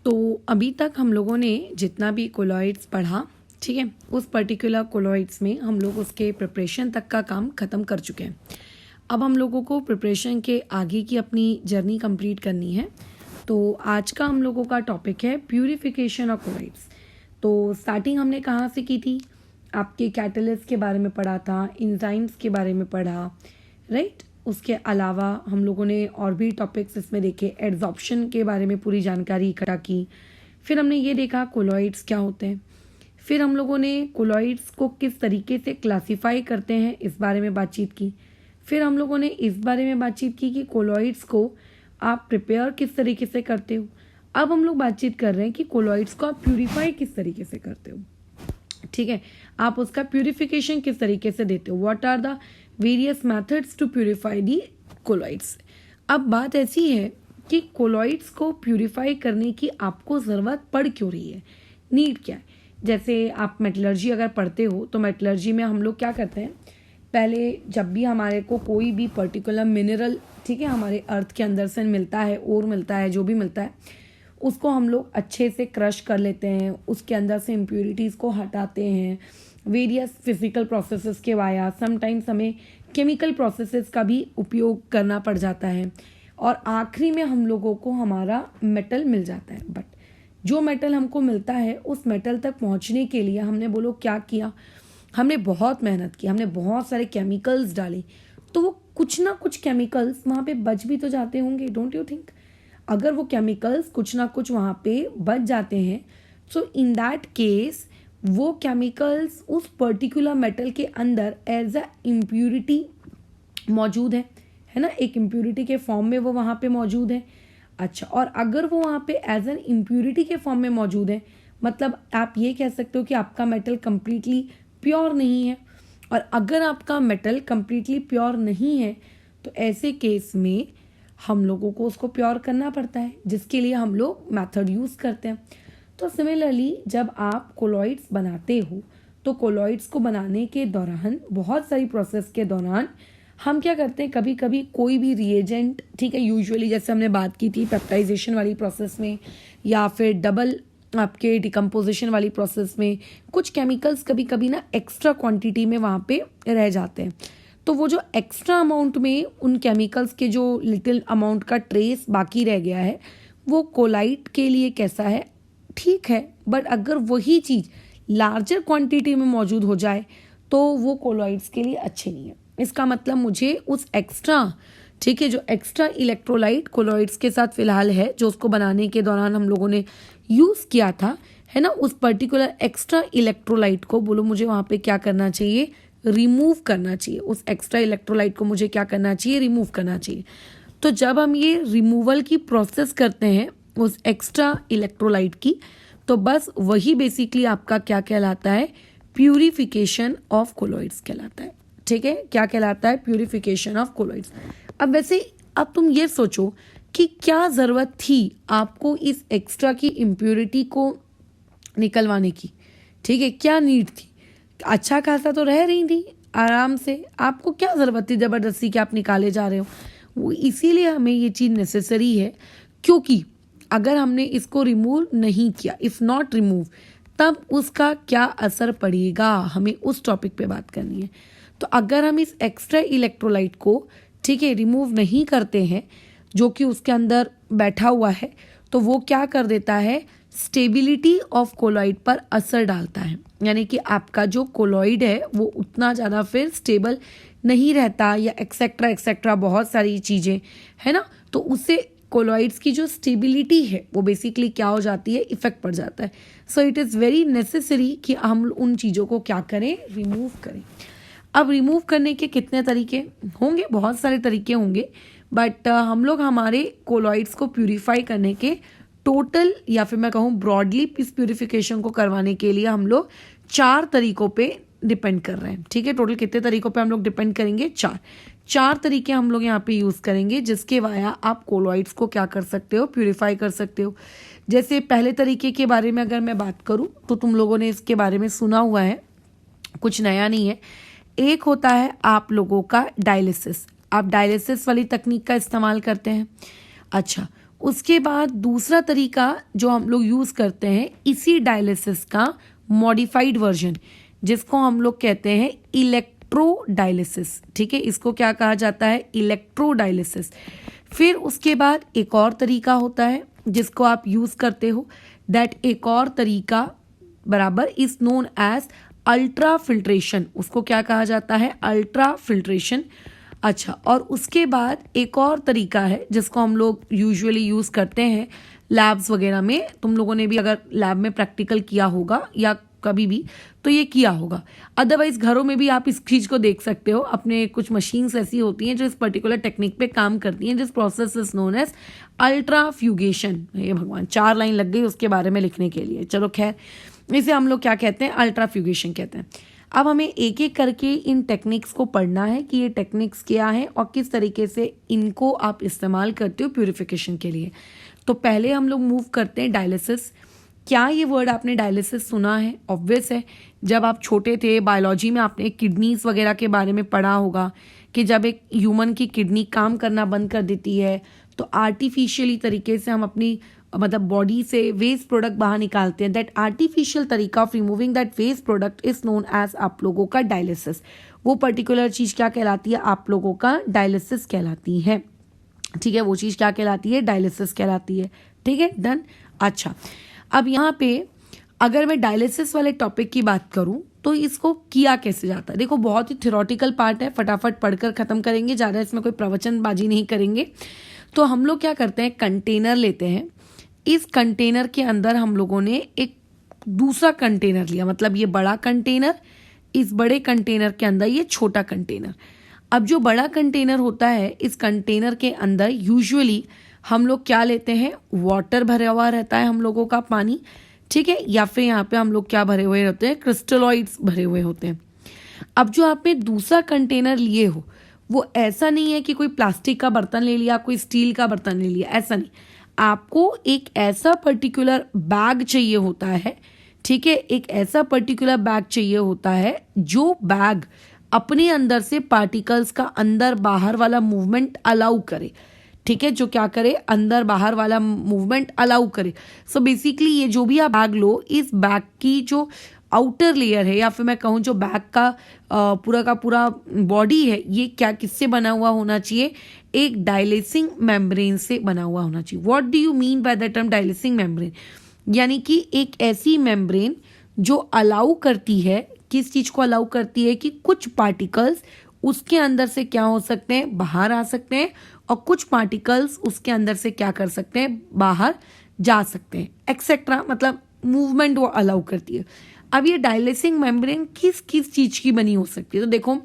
तो अभी तक हम लोगों ने जितना भी कोलॉइड्स पढ़ा, ठीक है, उस पर्टिकुलर कोलॉइड्स में हम लोग उसके प्रिपरेशन तक का काम ख़त्म कर चुके हैं। अब हम लोगों को प्रिपरेशन के आगे की अपनी जर्नी कंप्लीट करनी है। तो आज का हम लोगों का टॉपिक है प्यूरिफिकेशन ऑफ कोलॉइड्स। तो स्टार्टिंग हमने कहाँ से की थी? आपके कैटलिस्ट के बारे में पढ़ा था, एंजाइम्स के बारे में पढ़ा, राइट। उसके अलावा हम लोगों ने और भी टॉपिक्स इसमें देखे, एड्सॉर्प्शन के बारे में पूरी जानकारी इकट्ठा की। फिर हमने ये देखा कोलॉइड्स क्या होते हैं। फिर हम लोगों ने कोलॉइड्स को किस तरीके से क्लासिफाई करते हैं इस बारे में बातचीत की। फिर हम लोगों ने इस बारे में बातचीत की कि कोलॉइड्स को आप प्रिपेयर किस तरीके से करते हो। अब हम लोग बातचीत कर रहे हैं कि कोलॉइड्स को आप प्यूरिफाई किस तरीके से करते हो, ठीक है, आप उसका प्यूरिफिकेशन किस तरीके से देते हो। What are the various methods to purify the colloids. अब बात ऐसी है कि कोलॉइड्स को प्यूरिफाई करने की आपको ज़रूरत पड़ क्यों रही है, नीड क्या है। जैसे आप मेटलर्जी अगर पढ़ते हो तो मेटलर्जी में हम लोग क्या करते हैं, पहले जब भी हमारे को कोई भी पर्टिकुलर मिनरल, ठीक है, हमारे अर्थ के अंदर से मिलता है, ओर मिलता है, जो भी मिलता है, उसको हम लोग अच्छे से क्रश कर लेते हैं, उसके अंदर से इम्प्यूरिटीज़ को हटाते हैं वेरियस फिजिकल प्रोसेसेस के वाया। समटाइम्स हमें केमिकल प्रोसेसेस का भी उपयोग करना पड़ जाता है और आखिरी में हम लोगों को हमारा मेटल मिल जाता है। बट जो मेटल हमको मिलता है उस मेटल तक पहुंचने के लिए हमने बोलो क्या किया, हमने बहुत मेहनत की, हमने बहुत सारे केमिकल्स डाले, तो वो कुछ ना कुछ केमिकल्स वहाँ पे बच भी तो जाते होंगे, डोंट यू थिंक। अगर वो केमिकल्स कुछ ना कुछ वहाँ पे बच जाते हैं, सो इन दैट केस वो केमिकल्स उस पर्टिकुलर मेटल के अंदर एज अ इम्प्यूरिटी मौजूद है ना, एक इम्प्यूरिटी के फॉर्म में वो वहाँ पे मौजूद है। अच्छा, और अगर वो वहाँ पे एज एन इम्प्यूरिटी के फॉर्म में मौजूद है, मतलब आप ये कह सकते हो कि आपका मेटल कम्प्लीटली प्योर नहीं है। और अगर आपका मेटल कम्प्लीटली प्योर नहीं है तो ऐसे केस में हम लोगों को उसको प्योर करना पड़ता है, जिसके लिए हम लोग मेथड यूज़ करते हैं। तो सिमिलरली जब आप कोलॉइड्स बनाते हो तो कोलॉइड्स को बनाने के दौरान, बहुत सारी प्रोसेस के दौरान हम क्या करते हैं, कभी कभी कोई भी रिएजेंट, ठीक है, यूजुअली जैसे हमने बात की थी पेप्टाइजेशन वाली प्रोसेस में या फिर डबल आपके डिकम्पोजिशन वाली प्रोसेस में, कुछ केमिकल्स कभी कभी ना एक्स्ट्रा क्वांटिटी में वहाँ पे रह जाते हैं। तो वो जो एक्स्ट्रा अमाउंट में उन केमिकल्स के जो लिटिल अमाउंट का ट्रेस बाकी रह गया है, वो कोलाइड के लिए कैसा है, ठीक है, बट अगर वही चीज़ लार्जर क्वांटिटी में मौजूद हो जाए तो वो कोलॉइड्स के लिए अच्छे नहीं है। इसका मतलब मुझे उस एक्स्ट्रा, ठीक है, जो एक्स्ट्रा इलेक्ट्रोलाइट कोलॉइड्स के साथ फिलहाल है, जो उसको बनाने के दौरान हम लोगों ने यूज़ किया था, है ना, उस पर्टिकुलर एक्स्ट्रा इलेक्ट्रोलाइट को बोलो मुझे वहाँ पे क्या करना चाहिए, रिमूव करना चाहिए। उस एक्स्ट्रा इलेक्ट्रोलाइट को मुझे क्या करना चाहिए, रिमूव करना चाहिए। तो जब हम ये रिमूवल की प्रोसेस करते हैं उस एक्स्ट्रा इलेक्ट्रोलाइट की, तो बस वही बेसिकली आपका क्या कहलाता है, प्यूरिफिकेशन ऑफ कोलॉइड्स कहलाता है, ठीक है। क्या कहलाता है, प्यूरिफिकेशन ऑफ कोलॉइड्स। अब वैसे अब तुम ये सोचो कि क्या ज़रूरत थी आपको इस एक्स्ट्रा की इम्प्यूरिटी को निकलवाने की, ठीक है, क्या नीड थी। अच्छा खासा तो रह रही थी आराम से, आपको क्या ज़रूरत थी ज़बरदस्ती कि आप निकाले जा रहे हो। वो इसीलिए हमें ये चीज़ नेसेसरी है, क्योंकि अगर हमने इसको रिमूव नहीं किया, इफ़ नॉट रिमूव, तब उसका क्या असर पड़ेगा, हमें उस टॉपिक पे बात करनी है। तो अगर हम इस एक्स्ट्रा इलेक्ट्रोलाइट को, ठीक है, रिमूव नहीं करते हैं, जो कि उसके अंदर बैठा हुआ है, तो वो क्या कर देता है, स्टेबिलिटी ऑफ कोलॉइड पर असर डालता है। यानी कि आपका जो कोलॉइड है वो उतना ज़्यादा फिर स्टेबल नहीं रहता, या एक्सेट्रा एक्सेट्रा बहुत सारी चीज़ें, है ना। तो उससे कोलॉइड्स की जो स्टेबिलिटी है वो बेसिकली क्या हो जाती है, इफेक्ट पड़ जाता है। So it is very necessary कि हम उन चीज़ों को क्या करें, रिमूव करें। अब रिमूव करने के कितने तरीके होंगे, बहुत सारे तरीके होंगे, बट हम लोग हमारे कोलॉइड्स को प्यूरिफाई करने के टोटल, या फिर मैं कहूँ ब्रॉडली, इस प्यूरिफिकेशन को करवाने के लिए हम लोग 4 तरीकों पे डिपेंड कर रहे हैं, ठीक है। टोटल कितने तरीकों पे हम लोग डिपेंड करेंगे, 4 तरीके हम लोग यहाँ पे यूज़ करेंगे, जिसके वाया आप कोलॉइड्स को क्या कर सकते हो, प्यूरिफाई कर सकते हो। जैसे पहले तरीके के बारे में अगर मैं बात करूँ तो तुम लोगों ने इसके बारे में सुना हुआ है, कुछ नया नहीं है। एक होता है आप लोगों का डायलिसिस, आप डायलिसिस वाली तकनीक का इस्तेमाल करते हैं। अच्छा, उसके बाद दूसरा तरीका जो हम लोग यूज़ करते हैं इसी डायलिसिस का मॉडिफाइड वर्जन, जिसको हम लोग कहते हैं इलेक्ट्रोडायलिसिस। ठीक है, इसको क्या कहा जाता है? इलेक्ट्रोडायलिसिस। फिर उसके बाद एक और तरीका होता है जिसको आप यूज़ करते हो, दैट एक और तरीका बराबर is known as ultrafiltration. उसको क्या कहा जाता है? Ultrafiltration. अच्छा, और उसके बाद एक और तरीका है जिसको हम लोग यूजुअली यूज़ करते हैं लैब्स वगैरह में। तुम लोगों ने भी अगर लैब में प्रैक्टिकल किया होगा या कभी भी तो ये किया होगा, अदरवाइज घरों में भी आप इस चीज़ को देख सकते हो। अपने कुछ मशीन्स ऐसी होती हैं जो इस पर्टिकुलर टेक्निक पे काम करती हैं, जिस process is known as ultracentrifugation. ये भगवान 4 लाइन लग गई उसके बारे में लिखने के लिए। चलो खैर, इसे हम लोग क्या कहते हैं? अल्ट्रा फ्यूगेशन कहते हैं। अब हमें एक एक करके इन टेक्निक्स को पढ़ना है कि ये टेक्निक्स क्या है और किस तरीके से इनको आप इस्तेमाल करते हो प्यूरिफिकेशन के लिए। तो पहले हम लोग मूव करते हैं डायलिसिस। क्या ये वर्ड आपने डायलिसिस सुना है? ऑब्वियस है, जब आप छोटे थे बायोलॉजी में आपने किडनीज वगैरह के बारे में पढ़ा होगा कि जब एक ह्यूमन की किडनी काम करना बंद कर देती है तो आर्टिफिशियली तरीके से हम अपनी मतलब बॉडी से वेस्ट प्रोडक्ट बाहर निकालते हैं। दैट आर्टिफिशियल तरीका of removing that waste product is known as आप लोगों का डायलिसिस। वो पर्टिकुलर चीज़ क्या कहलाती है? आप लोगों का डायलिसिस कहलाती है। ठीक है, वो चीज़ क्या कहलाती है? डायलिसिस कहलाती है। ठीक है, डन। अच्छा, अब यहाँ पे अगर मैं डायलिसिस वाले टॉपिक की बात करूँ तो इसको किया कैसे जाता है? देखो, बहुत ही थ्योरेटिकल पार्ट है, फटाफट पढ़कर ख़त्म करेंगे, ज़्यादा इसमें कोई प्रवचनबाजी नहीं करेंगे। तो हम लोग क्या करते हैं, कंटेनर लेते हैं। इस कंटेनर के अंदर हम लोगों ने एक दूसरा कंटेनर लिया, मतलब ये बड़ा कंटेनर, इस बड़े कंटेनर के अंदर ये छोटा कंटेनर। अब जो बड़ा कंटेनर होता है, इस कंटेनर के अंदर यूजुअली हम लोग क्या लेते हैं? वाटर भरा हुआ रहता है हम लोगों का, पानी। ठीक है, या फिर यहाँ पे हम लोग क्या भरे हुए होते हैं? क्रिस्टलॉइड्स भरे हुए होते हैं। अब जो आपने दूसरा कंटेनर लिए हो वो ऐसा नहीं है कि कोई प्लास्टिक का बर्तन ले लिया, कोई स्टील का बर्तन ले लिया, ऐसा नहीं। आपको एक ऐसा पर्टिकुलर बैग चाहिए होता है। ठीक है, एक ऐसा पर्टिकुलर बैग चाहिए होता है जो बैग अपने अंदर से पार्टिकल्स का अंदर बाहर वाला मूवमेंट अलाउ करे। ठीक है, जो क्या करे? अंदर बाहर वाला मूवमेंट अलाउ करे। सो बेसिकली ये जो भी आप बैग लो, इस बैग की जो आउटर लेयर है या फिर मैं कहूँ जो बैग का पूरा बॉडी है, ये क्या किससे बना हुआ होना चाहिए? एक डायलिसिंग मेम्ब्रेन से बना हुआ होना चाहिए। What do you mean by the term dialysing membrane? यानी कि एक ऐसी मेम्ब्रेन जो अलाउ करती है, किस चीज़ को अलाउ करती है? कि कुछ पार्टिकल्स उसके अंदर से क्या हो सकते हैं? बाहर आ सकते हैं, और कुछ पार्टिकल्स उसके अंदर से क्या कर सकते हैं? बाहर जा सकते हैं, एक्सेट्रा। मतलब मूवमेंट वो अलाउ करती है। अब ये डायलिसिंग मेम्ब्रेन किस किस चीज़ की बनी हो सकती है? तो देखो,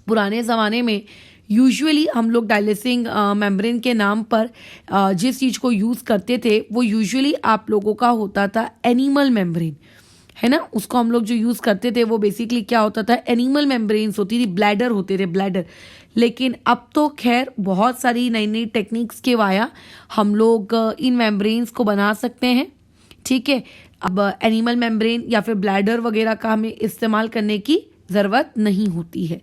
पुराने ज़माने में यूजुअली हम लोग डायलिसिंग मेम्ब्रेन के नाम पर जिस चीज़ को यूज़ करते थे वो यूजुअली आप लोगों का होता था एनिमल मेम्ब्रेन, है ना। उसको हम लोग जो यूज़ करते थे वो बेसिकली क्या होता था? एनिमल मेम्ब्रेन्स होती थी, ब्लैडर होते थे, ब्लैडर। लेकिन अब तो खैर बहुत सारी नई नई टेक्निक्स के वाया हम लोग इन मेम्ब्रेन्स को बना सकते हैं। ठीक है, अब एनिमल मेम्ब्रेन या फिर ब्लैडर वगैरह का हमें इस्तेमाल करने की ज़रूरत नहीं होती है।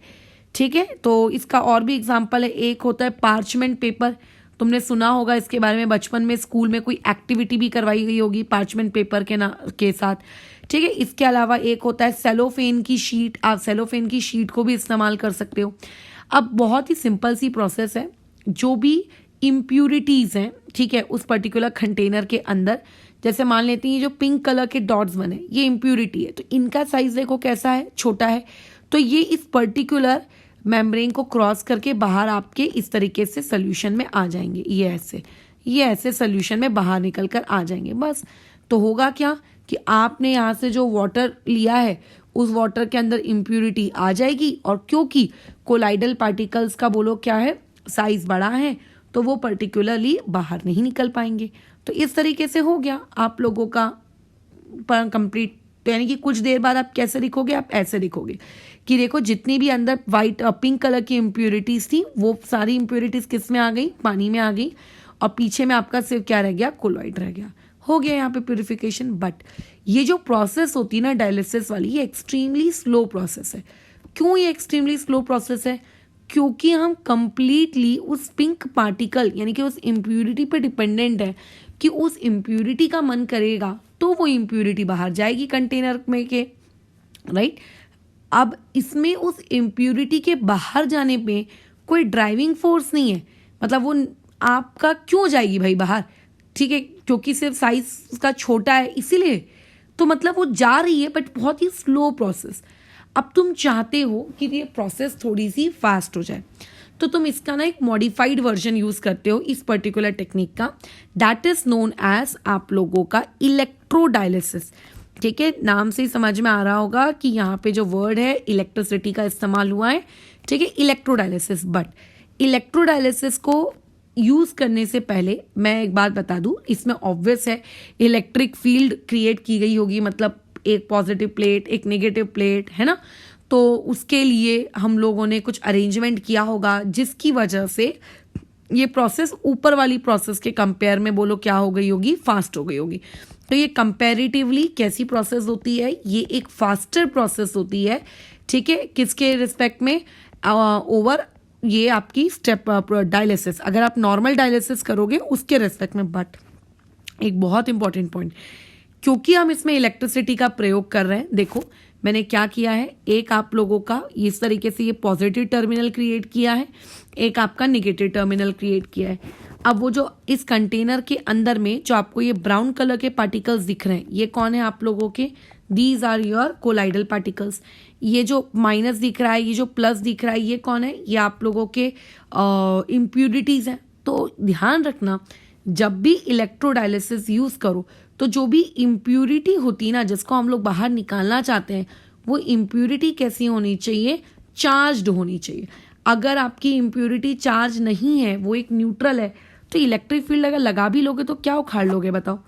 ठीक है, तो इसका और भी एग्जाम्पल है। एक होता है पार्चमेंट पेपर, तुमने सुना होगा इसके बारे में, बचपन में स्कूल में कोई एक्टिविटी भी करवाई गई होगी पार्चमेंट पेपर के साथ। ठीक है, इसके अलावा एक होता है सेलोफेन की शीट। आप सेलोफेन की शीट को भी इस्तेमाल कर सकते हो। अब बहुत ही सिंपल सी प्रोसेस है। जो भी इम्प्यूरिटीज़ हैं, ठीक है, उस पर्टिकुलर कंटेनर के अंदर, जैसे मान लेते हैं ये जो पिंक कलर के डॉट्स बने, ये इम्प्यूरिटी है, तो इनका साइज देखो कैसा है? छोटा है। तो ये इस पर्टिकुलर मेम्ब्रेन को क्रॉस करके बाहर आपके इस तरीके से सोल्यूशन में आ जाएंगे। ये ऐसे सोल्यूशन में बाहर निकल कर आ जाएंगे। बस तो होगा क्या कि आपने यहाँ से जो वाटर लिया है उस वाटर के अंदर इम्प्यूरिटी आ जाएगी, और क्योंकि कोलाइडल पार्टिकल्स का बोलो क्या है, साइज बड़ा है, तो वो पर्टिकुलरली बाहर नहीं निकल पाएंगे। तो इस तरीके से हो गया आप लोगों का कंप्लीट। तो यानी कि कुछ देर बाद आप कैसे लिखोगे? आप ऐसे लिखोगे कि देखो जितनी भी अंदर वाइट पिंक कलर की इम्प्यूरिटीज थी वो सारी इम्प्यूरिटीज किस में आ गई? पानी में आ गई, और पीछे में आपका सिर्फ क्या रह गया? कोलॉइड रह गया। हो गया यहाँ पे प्यूरिफिकेशन। बट ये जो प्रोसेस होती है ना डायलिसिस वाली, ये एक्सट्रीमली स्लो प्रोसेस है। क्यों ये एक्सट्रीमली स्लो प्रोसेस है? क्योंकि हम कंप्लीटली उस पिंक पार्टिकल यानी कि उस इम्प्यूरिटी पे डिपेंडेंट है कि उस इम्प्यूरिटी का मन करेगा तो वो इम्प्यूरिटी बाहर जाएगी कंटेनर में के, राइट। अब इसमें उस इम्प्यूरिटी के बाहर जाने पे कोई ड्राइविंग फोर्स नहीं है, मतलब वो आपका क्यों जाएगी भाई बाहर, ठीक है, क्योंकि सिर्फ साइज का छोटा है इसीलिए, तो मतलब वो जा रही है बट बहुत ही स्लो प्रोसेस। अब तुम चाहते हो कि ये प्रोसेस थोड़ी सी फास्ट हो जाए, तो तुम इसका ना एक मॉडिफाइड वर्जन यूज करते हो इस पर्टिकुलर टेक्निक का, दैट इज नोन एज आप लोगों का इलेक्ट्रोडायलिसिस। ठीक है, नाम से ही समझ में आ रहा होगा कि यहाँ पे जो वर्ड है इलेक्ट्रिसिटी का इस्तेमाल हुआ है, ठीक है, इलेक्ट्रोडायलिसिस। बट इलेक्ट्रोडायलिसिस को यूज करने से पहले मैं एक बात बता दूं, इसमें ऑब्वियस है इलेक्ट्रिक फील्ड क्रिएट की गई होगी, मतलब एक पॉजिटिव प्लेट एक नेगेटिव प्लेट, है ना, तो उसके लिए हम लोगों ने कुछ अरेंजमेंट किया होगा जिसकी वजह से ये प्रोसेस ऊपर वाली प्रोसेस के कंपेयर में बोलो क्या हो गई होगी, फास्ट हो गई होगी। तो ये कंपैरेटिवली कैसी प्रोसेस होती है, ये एक फास्टर प्रोसेस होती है, ठीक है, किसके रिस्पेक्ट में, ओवर ये आपकी स्टेप डायलिसिस, अगर आप नॉर्मल डायलिसिस करोगे उसके रेस्पेक्ट में। बट एक बहुत इंपॉर्टेंट पॉइंट, क्योंकि हम इसमें इलेक्ट्रिसिटी का प्रयोग कर रहे हैं, देखो मैंने क्या किया है, एक आप लोगों का इस तरीके से ये पॉजिटिव टर्मिनल क्रिएट किया है, एक आपका निगेटिव टर्मिनल क्रिएट किया है। अब वो जो इस कंटेनर के अंदर में जो आपको ये ब्राउन कलर के पार्टिकल्स दिख रहे हैं, ये कौन है आप लोगों के, these are your colloidal particles. ये जो माइनस दिख रहा है, ये जो प्लस दिख रहा है, ये कौन है, ये आप लोगों के इम्प्यूरिटीज हैं। तो ध्यान रखना जब भी इलेक्ट्रोडायलिसिस यूज करो तो जो भी इम्प्यूरिटी होती है ना, जिसको हम लोग बाहर निकालना चाहते हैं, वो इम्प्यूरिटी कैसी होनी चाहिए, चार्ज्ड होनी चाहिए। अगर आपकी इम्प्यूरिटी चार्ज नहीं है, वो एक न्यूट्रल है, तो इलेक्ट्रिक फील्ड अगर लगा भी लोगे तो क्या उखाड़ लोगे बताओ,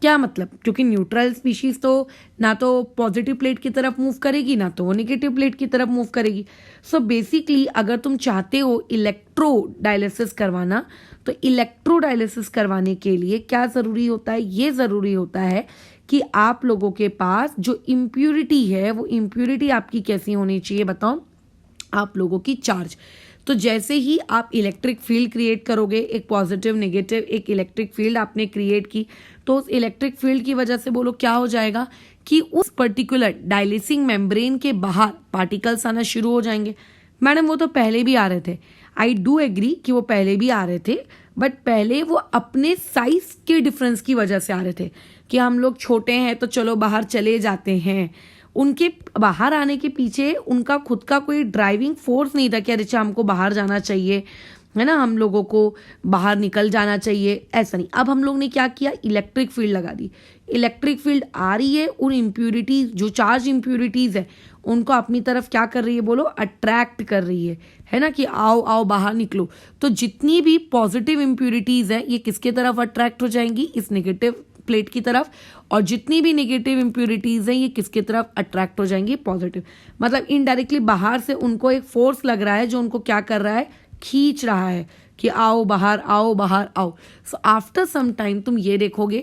क्या मतलब, क्योंकि न्यूट्रल स्पीशीज तो ना तो पॉजिटिव प्लेट की तरफ मूव करेगी ना तो वो नेगेटिव प्लेट की तरफ मूव करेगी। सो बेसिकली अगर तुम चाहते हो इलेक्ट्रो डायलिसिस करवाना, तो इलेक्ट्रो डायलिसिस करवाने के लिए क्या ज़रूरी होता है, ये ज़रूरी होता है कि आप लोगों के पास जो इम्प्यूरिटी है वो इम्प्यूरिटी आपकी कैसी होनी चाहिए बताओ, आप लोगों की चार्ज। तो जैसे ही आप इलेक्ट्रिक फील्ड क्रिएट करोगे, एक पॉजिटिव नेगेटिव एक इलेक्ट्रिक फील्ड आपने क्रिएट की, तो उस इलेक्ट्रिक फील्ड की वजह से बोलो क्या हो जाएगा कि उस पर्टिकुलर डायलिसिंग मेम्ब्रेन के बाहर पार्टिकल्स आना शुरू हो जाएंगे। मैडम वो तो पहले भी आ रहे थे, आई डू एग्री कि वो पहले भी आ रहे थे, बट पहले वो अपने साइज के डिफरेंस की वजह से आ रहे थे कि हम लोग छोटे हैं तो चलो बाहर चले जाते हैं। उनके बाहर आने के पीछे उनका खुद का कोई ड्राइविंग फोर्स नहीं था कि अरे हमको बाहर जाना चाहिए, है ना, हम लोगों को बाहर निकल जाना चाहिए, ऐसा नहीं। अब हम लोग ने क्या किया, इलेक्ट्रिक फील्ड लगा दी, इलेक्ट्रिक फील्ड आ रही है, उन इम्प्यूरिटीज जो चार्ज इम्प्यूरिटीज है उनको अपनी तरफ क्या कर रही है बोलो, अट्रैक्ट कर रही है ना, कि आओ आओ बाहर निकलो। तो जितनी भी पॉजिटिव इम्प्यूरिटीज है ये किसके तरफ अट्रैक्ट हो जाएंगी, इस नेगेटिव प्लेट की तरफ, और जितनी भी नेगेटिव इम्प्यूरिटीज हैं ये किसकी तरफ अट्रैक्ट हो जाएंगी, पॉजिटिव। मतलब इनडायरेक्टली बाहर से उनको एक फोर्स लग रहा है जो उनको क्या कर रहा है, खींच रहा है कि आओ बाहर आओ बाहर आओ। सो आफ्टर सम टाइम तुम ये देखोगे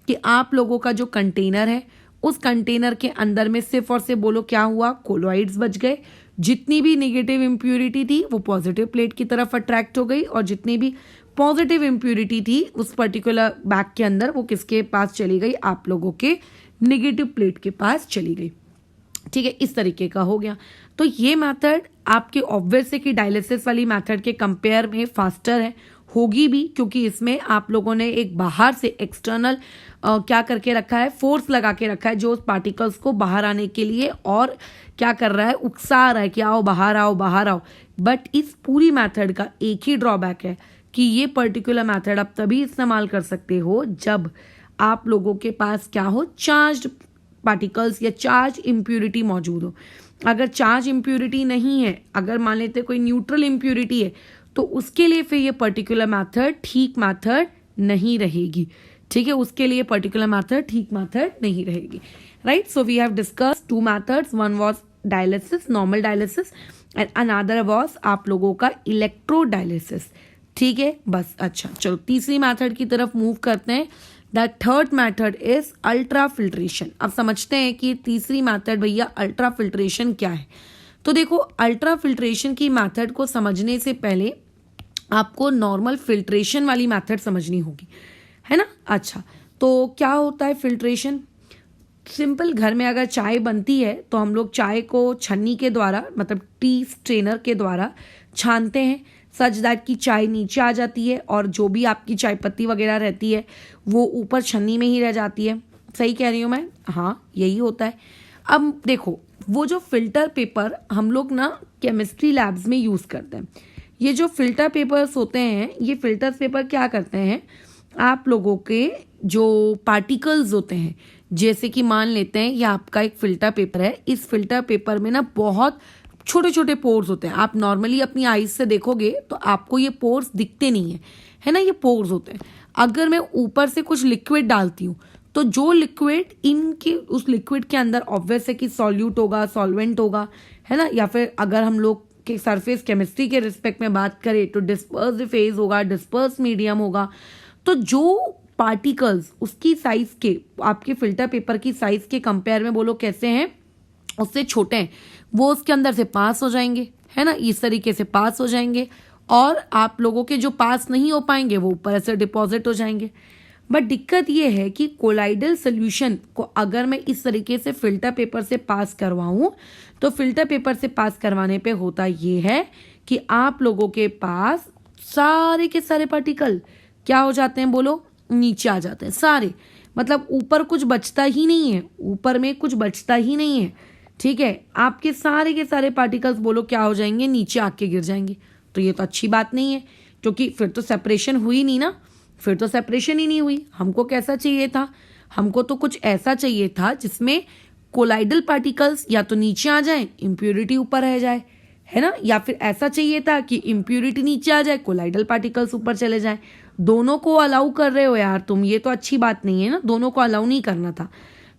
कि आप लोगों का जो कंटेनर है उस कंटेनर के अंदर में सिर्फ और सिर्फ बोलो क्या हुआ, कोलॉइड्स बच गए। जितनी भी नेगेटिव इम्प्यूरिटी थी वो पॉजिटिव प्लेट की तरफ अट्रैक्ट हो गई, और जितनी भी पॉजिटिव इम्प्यूरिटी थी उस पर्टिकुलर बैग के अंदर वो किसके पास चली गई, आप लोगों के नेगेटिव प्लेट के पास चली गई। ठीक है, इस तरीके का हो गया। तो ये मेथड आपके ऑब्वियस है कि डायलिसिस वाली मेथड के कंपेयर में फास्टर है, होगी भी, क्योंकि इसमें आप लोगों ने एक बाहर से एक्सटर्नल क्या करके रखा है, फोर्स लगा के रखा है जो उस पार्टिकल्स को बाहर आने के लिए और क्या कर रहा है, उकसा रहा है कि आओ बाहर आओ बाहर आओ। बट इस पूरी मेथड का एक ही ड्रॉबैक है कि ये पर्टिकुलर मेथड आप तभी इस्तेमाल कर सकते हो जब आप लोगों के पास क्या हो, चार्ज्ड पार्टिकल्स या चार्ज इम्प्यूरिटी मौजूद हो। अगर चार्ज इम्प्यूरिटी नहीं है, अगर मान लेते कोई न्यूट्रल इम्प्यूरिटी है, तो उसके लिए फिर ये पर्टिकुलर मेथड ठीक मेथड नहीं रहेगी। ठीक है, उसके लिए पर्टिकुलर मेथड ठीक मेथड नहीं रहेगी, right. So we have discuss two methods, one was dialysis, normal dialysis, and another was आप लोगों का इलेक्ट्रो डायलिसिस। ठीक है, बस अच्छा चलो तीसरी मेथड की तरफ मूव करते हैं। The third method is ultra filtration. अब समझते हैं कि तीसरी मेथड भैया अल्ट्रा फिल्ट्रेशन क्या है। तो देखो, अल्ट्रा फिल्ट्रेशन की मेथड को समझने से पहले आपको नॉर्मल फिल्ट्रेशन वाली मेथड समझनी होगी, है ना। अच्छा, तो क्या होता है फिल्ट्रेशन? सिंपल, घर में अगर चाय बनती है तो हम लोग चाय को छन्नी के द्वारा, मतलब टी स्ट्रेनर के द्वारा छानते हैं, सच दैट की चाय नीचे आ जाती है और जो भी आपकी चाय पत्ती वगैरह रहती है वो ऊपर छन्नी में ही रह जाती है। सही कह रही हूँ मैं? हाँ, यही होता है। अब देखो, वो जो फिल्टर पेपर हम लोग ना केमिस्ट्री लैब्स में यूज़ करते हैं, ये जो फिल्टर पेपर्स होते हैं, ये फिल्टर पेपर क्या करते हैं, आप लोगों के जो पार्टिकल्स होते हैं, जैसे कि मान लेते हैं ये आपका एक फिल्टर पेपर है, इस फिल्टर पेपर में ना बहुत छोटे छोटे पोर्स होते हैं। आप नॉर्मली अपनी आईज से देखोगे तो आपको ये पोर्स दिखते नहीं है ना, ये पोर्स होते हैं। अगर मैं ऊपर से कुछ लिक्विड डालती हूँ तो जो लिक्विड इनके, उस लिक्विड के अंदर ऑब्वियस है कि सॉल्यूट होगा, सॉल्वेंट होगा, है ना, या फिर अगर हम लोग के सरफेस केमिस्ट्री के रिस्पेक्ट में बात करें तो डिस्पर्स्ड फेज होगा, डिस्पर्स मीडियम होगा। तो जो पार्टिकल्स उसकी साइज के, आपके फिल्टर पेपर की साइज के कंपेयर में बोलो कैसे हैं, उससे छोटे हैं, वो उसके अंदर से पास हो जाएंगे, है ना, इस तरीके से पास हो जाएंगे। और आप लोगों के जो पास नहीं हो पाएंगे वो ऊपर से डिपॉजिट हो जाएंगे। बट दिक्कत ये है कि कोलाइडल सोल्यूशन को अगर मैं इस तरीके से फिल्टर पेपर से पास करवाऊं तो फिल्टर पेपर से पास करवाने पे होता ये है कि आप लोगों के पास सारे के सारे पार्टिकल क्या हो जाते हैं, बोलो, नीचे आ जाते हैं सारे। मतलब ऊपर कुछ बचता ही नहीं है, ऊपर में कुछ बचता ही नहीं है, ठीक है। आपके सारे के सारे पार्टिकल्स बोलो क्या हो जाएंगे, नीचे आके गिर जाएंगे। तो ये तो अच्छी बात नहीं है, क्योंकि फिर तो सेपरेशन हुई नहीं ना, फिर तो सेपरेशन ही नहीं हुई। हमको कैसा चाहिए था, हमको तो कुछ ऐसा चाहिए था जिसमें कोलाइडल पार्टिकल्स या तो नीचे आ जाए, इम्प्योरिटी ऊपर रह जाए, है ना, या फिर ऐसा चाहिए था कि इम्प्योरिटी नीचे आ जाए, कोलाइडल पार्टिकल्स ऊपर चले जाए। दोनों को अलाउ कर रहे हो यार तुम, ये तो अच्छी बात नहीं है ना, दोनों को अलाउ नहीं करना था।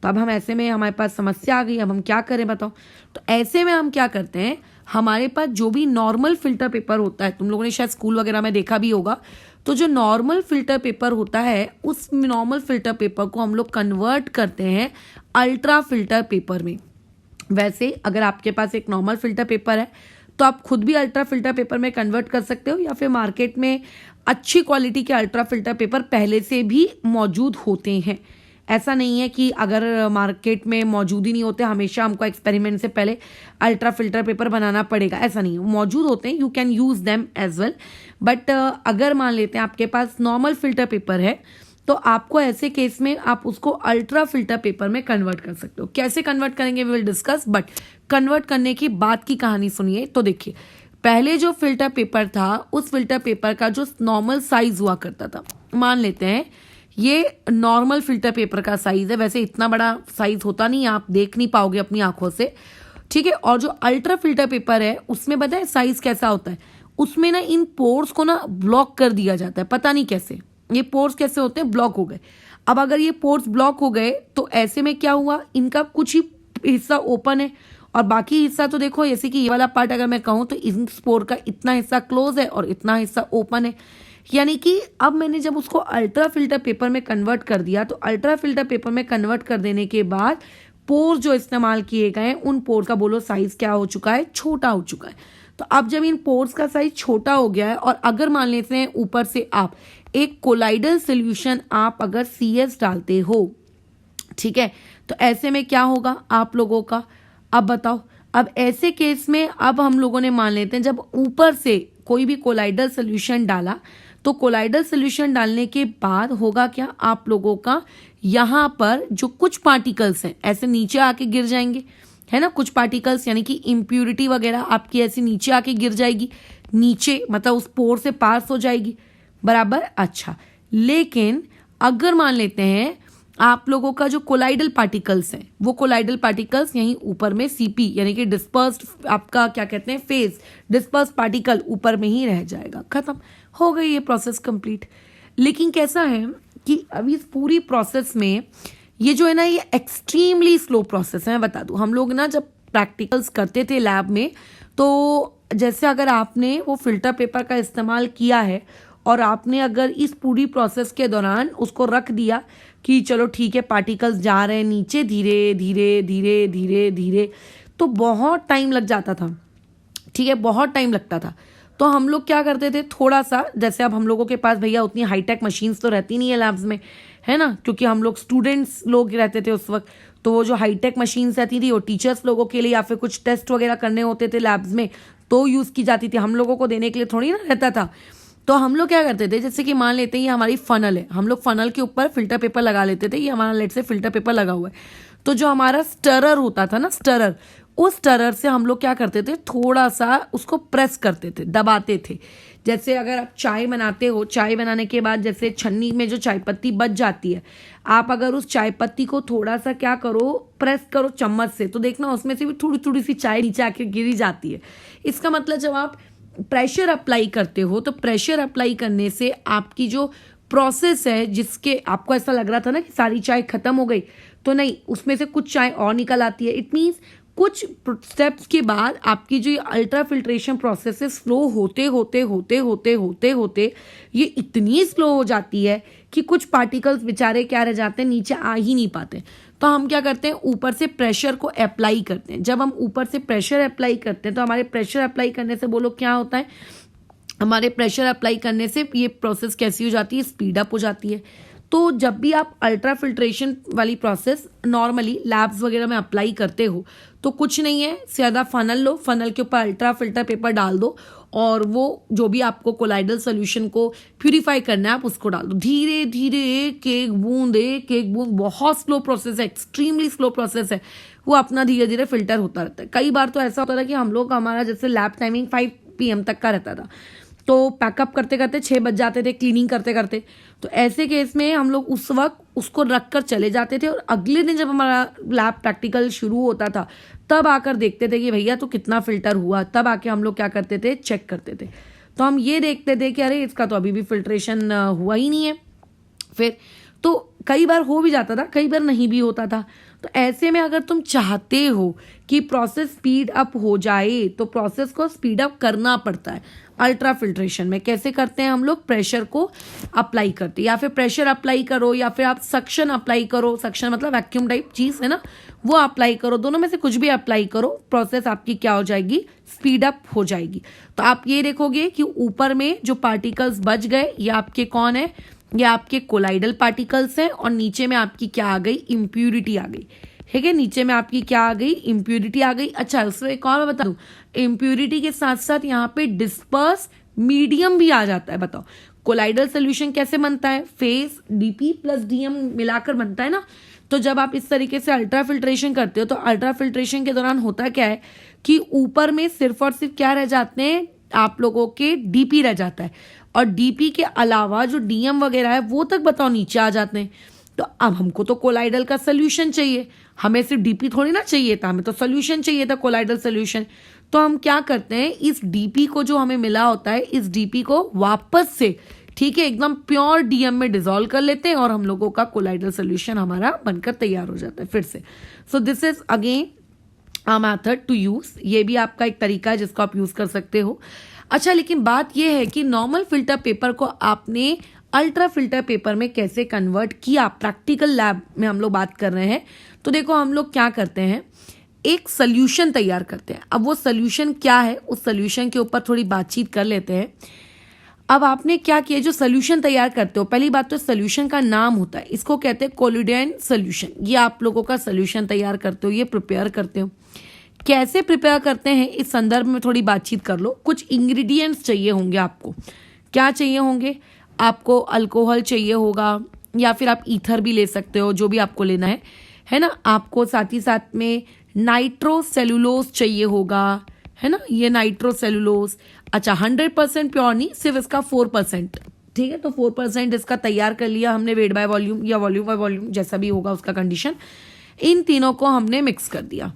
तो अब हम ऐसे में, हमारे पास समस्या आ गई, अब हम क्या करें बताओ। तो ऐसे में हम क्या करते हैं, हमारे पास जो भी नॉर्मल फिल्टर पेपर होता है, तुम लोगों ने शायद स्कूल वगैरह में देखा भी होगा, तो जो नॉर्मल फिल्टर पेपर होता है उस नॉर्मल फिल्टर पेपर को हम लोग कन्वर्ट करते हैं अल्ट्रा फिल्टर पेपर में। वैसे अगर आपके पास एक नॉर्मल फिल्टर पेपर है तो आप खुद भी अल्ट्रा फिल्टर पेपर में कन्वर्ट कर सकते हो, या फिर मार्केट में अच्छी क्वालिटी के अल्ट्रा फिल्टर पेपर पहले से भी मौजूद होते हैं। ऐसा नहीं है कि अगर मार्केट में मौजूद ही नहीं होते, हमेशा हमको एक्सपेरिमेंट से पहले अल्ट्रा फिल्टर पेपर बनाना पड़ेगा, ऐसा नहीं है, मौजूद होते हैं, you can use them as well. But अगर मान लेते हैं आपके पास नॉर्मल फिल्टर पेपर है तो आपको ऐसे केस में आप उसको अल्ट्रा फिल्टर पेपर में कन्वर्ट कर सकते हो। कैसे कन्वर्ट करेंगे we will discuss, but convert करने की बात की कहानी सुनिए। तो देखिए, पहले जो फिल्टर पेपर था उस फिल्टर पेपर का जो नॉर्मल साइज हुआ करता था, मान लेते हैं ये नॉर्मल फिल्टर पेपर का साइज है, वैसे इतना बड़ा साइज होता नहीं, आप देख नहीं पाओगे अपनी आंखों से, ठीक है। और जो अल्ट्रा फिल्टर पेपर है उसमें पता है साइज कैसा होता है, उसमें ना इन पोर्स को ना ब्लॉक कर दिया जाता है, पता नहीं कैसे, ये पोर्स कैसे होते हैं, ब्लॉक हो गए। अब अगर ये पोर्स ब्लॉक हो गए तो ऐसे में क्या हुआ, इनका कुछ ही हिस्सा ओपन है और बाकी हिस्सा तो देखो, जैसे कि ये वाला पार्ट अगर मैं कहूँ तो इन स्पोर का इतना हिस्सा क्लोज है और इतना हिस्सा ओपन है। यानी कि अब मैंने जब उसको अल्ट्रा फिल्टर पेपर में कन्वर्ट कर दिया तो अल्ट्रा फिल्टर पेपर में कन्वर्ट कर देने के बाद पोर जो इस्तेमाल किए गए उन पोर का बोलो साइज क्या हो चुका है, छोटा हो चुका है। तो अब जब इन पोर्स का साइज छोटा हो गया है और अगर मान लेते हैं ऊपर से आप एक कोलाइडल सोल्यूशन आप अगर CS डालते हो, ठीक है, तो ऐसे में क्या होगा आप लोगों का, अब बताओ। अब ऐसे केस में अब हम लोगों ने मान लेते हैं जब ऊपर से कोई भी कोलाइडल सोल्यूशन डाला तो कोलाइडल सोल्यूशन डालने के बाद होगा क्या, आप लोगों का यहाँ पर जो कुछ पार्टिकल्स हैं ऐसे नीचे आके गिर जाएंगे, है ना, कुछ पार्टिकल्स, यानी कि इम्प्यूरिटी वगैरह आपकी ऐसी नीचे आके गिर जाएगी, नीचे मतलब उस पोर से पास हो जाएगी, बराबर। अच्छा, लेकिन अगर मान लेते हैं आप लोगों का जो कोलाइडल पार्टिकल्स हैं वो कोलाइडल पार्टिकल्स यहीं ऊपर में CP यानी कि डिस्पर्स्ड, आपका क्या कहते हैं, फेज डिस्पर्स्ड पार्टिकल ऊपर में ही रह जाएगा, खत्म हो गई ये प्रोसेस कंप्लीट। लेकिन कैसा है कि अभी इस पूरी प्रोसेस में ये जो है ना, ये एक्सट्रीमली स्लो प्रोसेस है। मैं बता दूं, हम लोग ना जब प्रैक्टिकल्स करते थे लैब में तो जैसे अगर आपने वो फिल्टर पेपर का इस्तेमाल किया है और आपने अगर इस पूरी प्रोसेस के दौरान उसको रख दिया कि चलो ठीक है पार्टिकल्स जा रहे हैं नीचे धीरे धीरे धीरे धीरे धीरे, तो बहुत टाइम लग जाता था, ठीक है, बहुत टाइम लगता था। तो हम लोग क्या करते थे, थोड़ा सा, जैसे अब हम लोगों के पास भैया उतनी हाईटेक मशीन्स तो रहती नहीं है लैब्स में, है ना, क्योंकि हम लोग स्टूडेंट्स लोग रहते थे उस वक्त। तो वो जो हाईटेक मशीन्स रहती थी वो टीचर्स लोगों के लिए या फिर कुछ टेस्ट वगैरह करने होते थे लैब्स में तो यूज़ की जाती थी, हम लोगों को देने के लिए थोड़ी ना रहता था। तो हम लोग क्या करते थे, जैसे कि मान लेते हैं ये हमारी फनल है, हम लोग फनल के ऊपर फिल्टर पेपर लगा लेते थे, ये हमारा लेट से फिल्टर पेपर लगा हुआ है। तो जो हमारा स्टरर होता था ना, स्टरर, उस स्टरर से हम लोग क्या करते थे, थोड़ा सा उसको प्रेस करते थे, दबाते थे। जैसे अगर आप चाय बनाते हो, चाय बनाने के बाद जैसे छन्नी में जो चाय पत्ती बच जाती है, आप अगर उस चाय पत्ती को थोड़ा सा क्या करो, प्रेस करो चम्मच से, तो देखना उसमें से भी थोड़ी थोड़ी सी चाय नीचे आके गिरी जाती है। इसका मतलब जब आप प्रेशर अप्लाई करते हो तो प्रेशर अप्लाई करने से आपकी जो प्रोसेस है, जिसके आपको ऐसा लग रहा था ना कि सारी चाय खत्म हो गई, तो नहीं, उसमें से कुछ चाय और निकल आती है। इट मीन्स कुछ स्टेप्स के बाद आपकी जो अल्ट्रा फिल्ट्रेशन प्रोसेस है, स्लो होते होते होते होते होते होते ये इतनी स्लो हो जाती है कि कुछ पार्टिकल्स बेचारे क्या रह जाते हैं, नीचे आ ही नहीं पाते। तो हम क्या करते हैं, ऊपर से प्रेशर को अप्लाई करते हैं। जब हम ऊपर से प्रेशर अप्लाई करते हैं तो हमारे प्रेशर अप्लाई करने से बोलो क्या होता है, हमारे प्रेशर अप्लाई करने से ये प्रोसेस कैसी हो जाती है, स्पीड अप हो जाती है। तो जब भी आप अल्ट्रा फिल्ट्रेशन वाली प्रोसेस नॉर्मली लैब्स वगैरह में अप्लाई करते हो तो कुछ नहीं है, सीधा फनल लो, फनल के ऊपर अल्ट्रा फिल्टर पेपर डाल दो और वो जो भी आपको कोलाइडल सोल्यूशन को प्यूरिफाई करना है आप उसको डाल दो। धीरे धीरे एक एक बूंद, बहुत स्लो प्रोसेस है, एक्सट्रीमली स्लो प्रोसेस है, वो अपना धीरे धीरे फिल्टर होता रहता है। कई बार तो ऐसा होता था कि हम लोग, हमारा जैसे लैब टाइमिंग 5 PM तक का रहता था, तो पैकअप करते करते 6 बज जाते थे, क्लीनिंग करते करते। तो ऐसे केस में हम लोग उस वक्त उसको रख कर चले जाते थे और अगले दिन जब हमारा लैब प्रैक्टिकल शुरू होता था तब आकर देखते थे कि भैया तो कितना फिल्टर हुआ। तब आके हम लोग क्या करते थे, चेक करते थे। तो हम ये देखते थे कि अरे इसका तो अभी भी फिल्ट्रेशन हुआ ही नहीं है। फिर तो कई बार हो भी जाता था, कई बार नहीं भी होता था। तो ऐसे में अगर तुम चाहते हो कि प्रोसेस स्पीड अप हो जाए तो प्रोसेस को स्पीड अप करना पड़ता है। अल्ट्रा फिल्ट्रेशन में कैसे करते हैं हम लोग, प्रेशर को अप्लाई करते हैं, या फिर प्रेशर अप्लाई करो या फिर आप सक्शन अप्लाई करो। सक्शन मतलब वैक्यूम टाइप चीज़ है ना, वो अप्लाई करो, दोनों में से कुछ भी अप्लाई करो, प्रोसेस आपकी क्या हो जाएगी, स्पीड अप हो जाएगी। तो आप ये देखोगे कि ऊपर में जो पार्टिकल्स बच गए ये आपके कौन है, ये आपके कोलाइडल पार्टिकल्स हैं, और नीचे में आपकी क्या आ गई, इम्प्यूरिटी आ गई। ठीक है, नीचे में आपकी क्या आ गई, इम्प्यूरिटी आ गई। अच्छा, उसमें एक और बता दूं, इम्प्यूरिटी के साथ साथ यहाँ पे डिस्पर्स मीडियम भी आ जाता है। बताओ कोलाइडल सोल्यूशन कैसे बनता है, फेस डीपी प्लस डीएम मिलाकर बनता है ना। तो जब आप इस तरीके से अल्ट्रा फिल्ट्रेशन करते हो तो अल्ट्रा फिल्ट्रेशन के दौरान होता क्या है कि ऊपर में सिर्फ और सिर्फ क्या रह जाते हैं, आप लोगों के डीपी रह जाता है, और डीपी के अलावा जो डीएम वगैरह है वो तक बताओ नीचे आ जाते हैं। तो अब हमको तो कोलाइडल का सोल्यूशन चाहिए, हमें सिर्फ डीपी थोड़ी ना चाहिए था, हमें तो सोल्यूशन चाहिए था, कोलाइडल सोल्यूशन। तो हम क्या करते हैं, इस डीपी को जो हमें मिला होता है, इस डीपी को वापस से, ठीक है, एकदम प्योर डीएम में डिसॉल्व कर लेते हैं और हम लोगों का कोलाइडल सोल्यूशन हमारा बनकर तैयार हो जाता है फिर से। So this is again a method to use, ये भी आपका एक तरीका है जिसको आप यूज कर सकते हो। अच्छा, लेकिन बात यह है कि नॉर्मल फिल्टर पेपर को आपने अल्ट्रा फिल्टर पेपर में कैसे कन्वर्ट किया, प्रैक्टिकल लैब में हम लोग बात कर रहे हैं। तो देखो हम लोग क्या करते हैं, एक सोल्यूशन तैयार करते हैं। अब वो सोल्यूशन क्या है, उस सोल्यूशन के ऊपर थोड़ी बातचीत कर लेते हैं। अब आपने क्या किया, जो सोल्यूशन तैयार करते हो, पहली बात तो सोल्यूशन का नाम होता है, इसको कहते हैं कोलिडन सोल्यूशन। ये आप लोगों का सोल्यूशन तैयार करते हो, ये प्रिपेयर करते हो। कैसे प्रिपेयर करते हैं इस संदर्भ में थोड़ी बातचीत कर लो। कुछ इंग्रेडिएंट्स चाहिए होंगे आपको, क्या चाहिए होंगे आपको, अल्कोहल चाहिए होगा या फिर आप ईथर भी ले सकते हो, जो भी आपको लेना है ना। आपको साथ ही साथ में नाइट्रोसेलुलोज चाहिए होगा, है ना, ये नाइट्रोसेलुलोज। अच्छा, 100% प्योर नहीं, सिर्फ इसका 4%, ठीक है। तो 4% इसका तैयार कर लिया हमने, वेट बाय वॉल्यूम या वॉल्यूम बाय वॉल्यूम, जैसा भी होगा उसका कंडीशन। इन तीनों को हमने मिक्स कर दिया,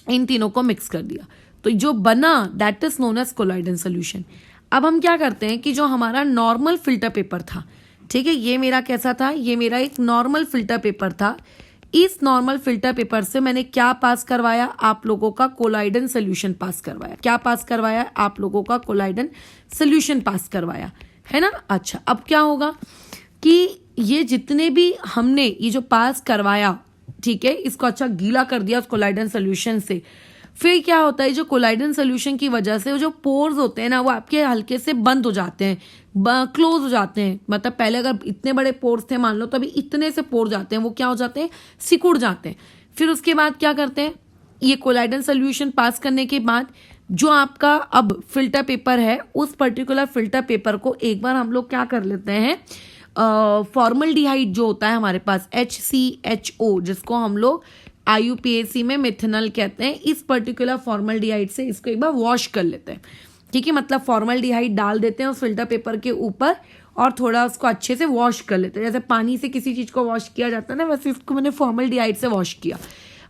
इन तीनों को मिक्स कर दिया, तो जो बना that is known as colloidal solution. अब हम क्या करते हैं कि जो हमारा नॉर्मल फिल्टर पेपर था, ठीक है, ये मेरा कैसा था, ये मेरा एक नॉर्मल फिल्टर पेपर था। इस नॉर्मल फिल्टर पेपर से मैंने क्या पास करवाया, आप लोगों का कोलाइडन सोल्यूशन पास करवाया। क्या पास करवाया, आप लोगों का कोलाइडन सोल्यूशन पास करवाया, है ना। अच्छा, अब क्या होगा कि ये जितने भी हमने ये जो पास करवाया, ठीक है, इसको अच्छा गीला कर दिया उस कोलाइडन सोल्यूशन से, फिर क्या होता है, जो कोलाइडल सोल्यूशन की वजह से वो जो पोर्स होते हैं ना वो आपके हल्के से बंद हो जाते हैं, क्लोज हो जाते हैं। मतलब पहले अगर इतने बड़े पोर्स थे मान लो, तो अभी इतने से पोर्स जाते हैं, वो क्या हो जाते हैं, सिकुड़ जाते हैं। फिर उसके बाद क्या करते हैं, ये कोलाइडल सोल्यूशन पास करने के बाद जो आपका अब फिल्टर पेपर है, उस पर्टिकुलर फिल्टर पेपर को एक बार हम लोग क्या कर लेते हैं, फॉर्मल्डिहाइड जो होता है हमारे पास HCHO, जिसको हम लोग IUPAC में मिथेनॉल कहते हैं, इस पर्टिकुलर फॉर्मल्डिहाइड से इसको एक बार वॉश कर लेते हैं। ठीक है, मतलब फॉर्मल्डिहाइड डाल देते हैं उस फिल्टर पेपर के ऊपर और थोड़ा उसको अच्छे से वॉश कर लेते हैं। जैसे पानी से किसी चीज़ को वॉश किया जाता है ना, वैसे इसको मैंने फॉर्मल्डिहाइड से वॉश किया।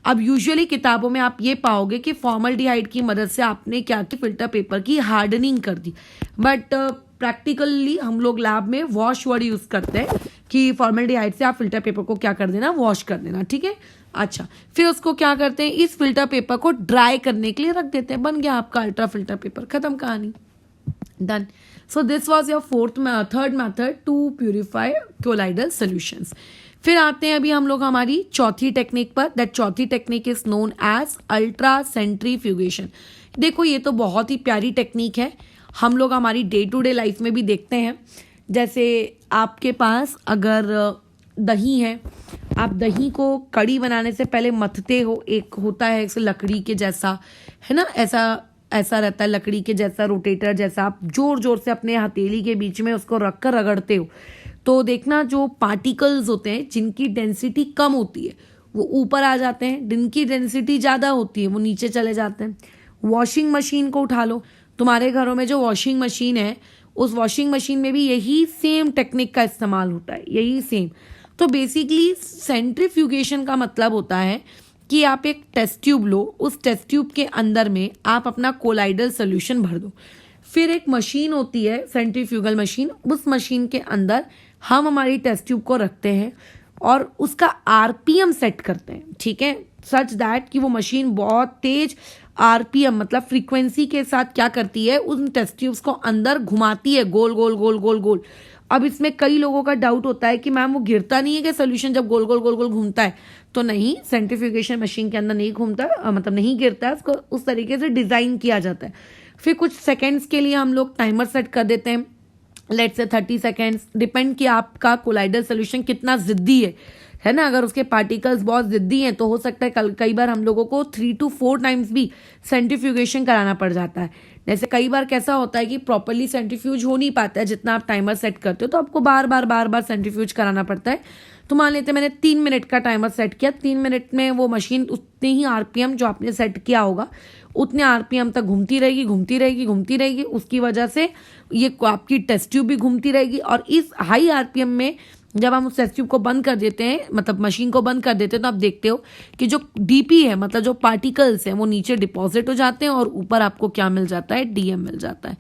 अब यूजुअली किताबों में आप ये पाओगे कि फॉर्मल्डिहाइड की मदद से आपने क्या किया, फिल्टर पेपर की हार्डनिंग कर दी। बट प्रैक्टिकली हम लोग लैब में वॉश वर्ड यूज़ करते हैं कि फॉर्मल्डिहाइड से आप फिल्टर पेपर को क्या कर देना, वॉश कर देना। ठीक है, अच्छा, फिर उसको क्या करते हैं, इस फिल्टर पेपर को ड्राई करने के लिए रख देते हैं। बन गया आपका अल्ट्रा फिल्टर पेपर, खत्म कहानी, done. So this was your third method to purify colloidal solutions. फिर आते हैं अभी हम लोग हमारी चौथी टेक्निक पर। दैट चौथी technique is known as ultracentrifugation. देखो ये तो बहुत ही प्यारी टेक्निक है, हम लोग हमारी डे टू डे लाइफ में भी देखते हैं। जैसे आपके पास अगर दही है, आप दही को कड़ी बनाने से पहले मथते हो, एक होता है ऐसे लकड़ी के जैसा, है ना, ऐसा रहता है लकड़ी के जैसा, रोटेटर जैसा, आप जोर जोर से अपने हथेली के बीच में उसको रख कर रगड़ते हो, तो देखना जो पार्टिकल्स होते हैं जिनकी डेंसिटी कम होती है वो ऊपर आ जाते हैं, जिनकी डेंसिटी ज़्यादा होती है वो नीचे चले जाते हैं। वॉशिंग मशीन को उठा लो, तुम्हारे घरों में जो वॉशिंग मशीन है, उस वॉशिंग मशीन में भी यही सेम टेक्निक का इस्तेमाल होता है, यही सेम। तो बेसिकली सेंट्रीफ्यूगेशन का मतलब होता है कि आप एक टेस्ट ट्यूब लो, उस टेस्ट ट्यूब के अंदर में आप अपना कोलाइडल सोल्यूशन भर दो। फिर एक मशीन होती है सेंट्रीफ्यूगल मशीन, उस मशीन के अंदर हम हमारी टेस्ट ट्यूब को रखते हैं और उसका RPM सेट करते हैं। ठीक है, सच दैट कि वो मशीन बहुत तेज RPM मतलब फ्रीक्वेंसी के साथ क्या करती है, उन टेस्ट ट्यूब्स को अंदर घुमाती है, गोल गोल गोल गोल गोल। अब इसमें कई लोगों का डाउट होता है कि मैम वो गिरता नहीं है कि सोल्यूशन जब गोल गोल गोल गोल घूमता है? तो नहीं, सेंट्रीफ्यूगेशन मशीन के अंदर नहीं घूमता, मतलब नहीं गिरता है, उसको उस तरीके से डिज़ाइन किया जाता है। फिर कुछ सेकेंड्स के लिए हम लोग टाइमर सेट कर देते हैं, लेट्स से 30 सेकेंड्स, डिपेंड कि आपका कोलाइडल सोल्यूशन कितना जिद्दी है ना। अगर उसके पार्टिकल्स बहुत जिद्दी हैं तो हो सकता है कई बार हम लोगों को 3 to 4 टाइम्स भी सेंट्रीफ्यूगेशन कराना पड़ जाता है। जैसे कई बार कैसा होता है कि प्रॉपरली सेंट्रीफ्यूज हो नहीं पाता है जितना आप टाइमर सेट करते हो, तो आपको बार बार सेंट्रीफ्यूज कराना पड़ता है। तो मान लेते मैंने 3 मिनट का टाइमर सेट किया, 3 मिनट में वो मशीन उतने ही RPM जो आपने सेट किया होगा उतने RPM तक घूमती रहेगी। उसकी वजह से ये आपकी टेस्ट ट्यूब भी घूमती रहेगी, और इस हाई RPM में जब हम उस टेस्ट ट्यूब को बंद कर देते हैं, मतलब मशीन को बंद कर देते हैं, तो आप देखते हो कि जो DP है, मतलब जो पार्टिकल्स हैं, वो नीचे डिपॉजिट हो जाते हैं और ऊपर आपको क्या मिल जाता है, DM मिल जाता है।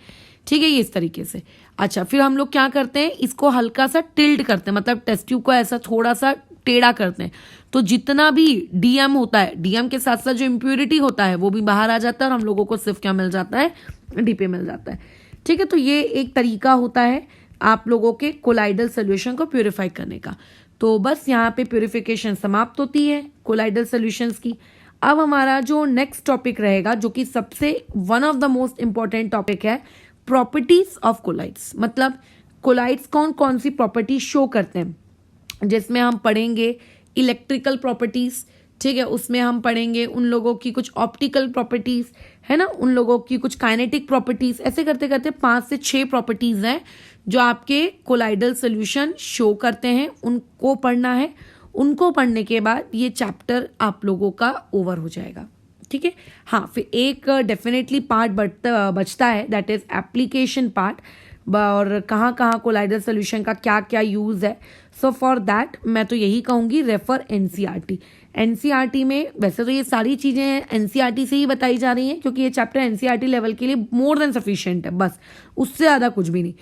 ठीक है, ये इस तरीके से। अच्छा, फिर हम लोग क्या करते हैं, इसको हल्का सा टिल्ट करते हैं, मतलब टेस्ट ट्यूब को ऐसा थोड़ा सा टेढ़ा करते हैं, तो जितना भी DM होता है, DM के साथ साथ जो इम्प्योरिटी होता है वो भी बाहर आ जाता है और हम लोगों को सिर्फ क्या मिल जाता है, DP मिल जाता है। ठीक है, तो ये एक तरीका होता है आप लोगों के कोलाइडल सोल्यूशन को प्यूरिफाई करने का। तो बस यहाँ पे प्यूरिफिकेशन समाप्त होती है कोलाइडल सोल्यूशंस की। अब हमारा जो नेक्स्ट टॉपिक रहेगा, जो कि सबसे one of the most important topic है, प्रॉपर्टीज ऑफ कोलाइड्स। मतलब कोलाइड्स कौन कौन सी प्रॉपर्टी शो करते हैं, जिसमें हम पढ़ेंगे इलेक्ट्रिकल प्रॉपर्टीज। ठीक है, उसमें हम पढ़ेंगे उन लोगों की कुछ ऑप्टिकल प्रॉपर्टीज, है ना, उन लोगों की कुछ काइनेटिक प्रॉपर्टीज। ऐसे करते करते 5 से 6 प्रॉपर्टीज हैं जो आपके कोलाइडल सोल्यूशन शो करते हैं, उनको पढ़ना है। उनको पढ़ने के बाद ये चैप्टर आप लोगों का ओवर हो जाएगा। ठीक है, हाँ, फिर एक डेफिनेटली पार्ट बचता है, दैट इज एप्लीकेशन पार्ट, और कहाँ कहाँ कोलाइडल सोल्यूशन का क्या क्या यूज़ है। सो फॉर दैट मैं तो यही कहूँगी, रेफर NCERT में। वैसे तो ये सारी चीज़ें NCERT से ही बताई जा रही हैं, क्योंकि ये चैप्टर NCERT लेवल के लिए मोर देन सफिशिएंट है, बस उससे ज़्यादा कुछ भी नहीं।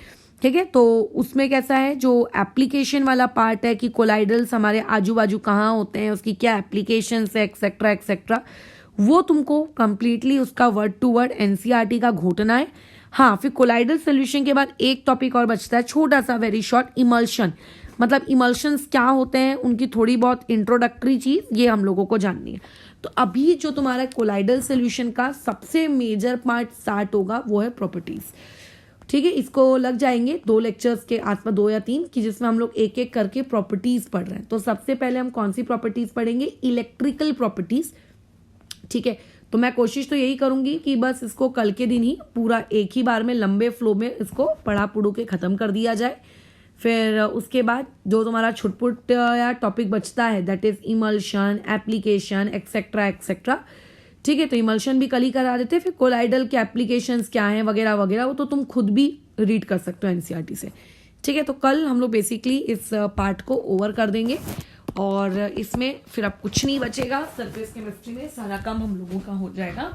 ठीक है, तो उसमें कैसा है, जो एप्लीकेशन वाला पार्ट है कि कोलाइडल्स हमारे आजू बाजू कहाँ होते हैं, उसकी क्या एप्लीकेशंस है, एक्सेट्रा एक्सेट्रा, वो तुमको कंप्लीटली उसका वर्ड टू वर्ड NCERT का घोटना है। हाँ, फिर कोलाइडल सोल्यूशन के बाद एक टॉपिक और बचता है, छोटा सा, वेरी शॉर्ट, इमल्शन। मतलब इमल्शंस क्या होते हैं, उनकी थोड़ी बहुत इंट्रोडक्टरी चीज़ ये हम लोगों को जाननी है। तो अभी जो तुम्हारा कोलाइडल सोल्यूशन का सबसे मेजर पार्ट स्टार्ट होगा वो है प्रॉपर्टीज। ठीक है, इसको लग जाएंगे 2 लेक्चर्स के आसपास, 2 या 3, कि जिसमें हम लोग एक एक करके प्रॉपर्टीज पढ़ रहे हैं। तो सबसे पहले हम कौन सी प्रॉपर्टीज पढ़ेंगे? Electrical properties. ठीक है, तो मैं कोशिश तो यही करूंगी कि बस इसको कल के दिन ही पूरा एक ही बार में लंबे फ्लो में इसको पढ़ा पुढ़ू के खत्म कर दिया जाए। फिर उसके बाद जो तुम्हारा छुटपुट या टॉपिक बचता है, that is emulsion, application, etcetera etcetera. ठीक है, तो इमल्शन भी कल ही करा देते, फिर कोलाइडल के एप्लीकेशंस क्या हैं वगैरह वगैरह, वो तो तुम खुद भी रीड कर सकते हो एनसीईआरटी से। ठीक है, तो कल हम लोग बेसिकली इस पार्ट को ओवर कर देंगे और इसमें फिर अब कुछ नहीं बचेगा। सरफेस केमिस्ट्री में सारा काम हम लोगों का हो जाएगा।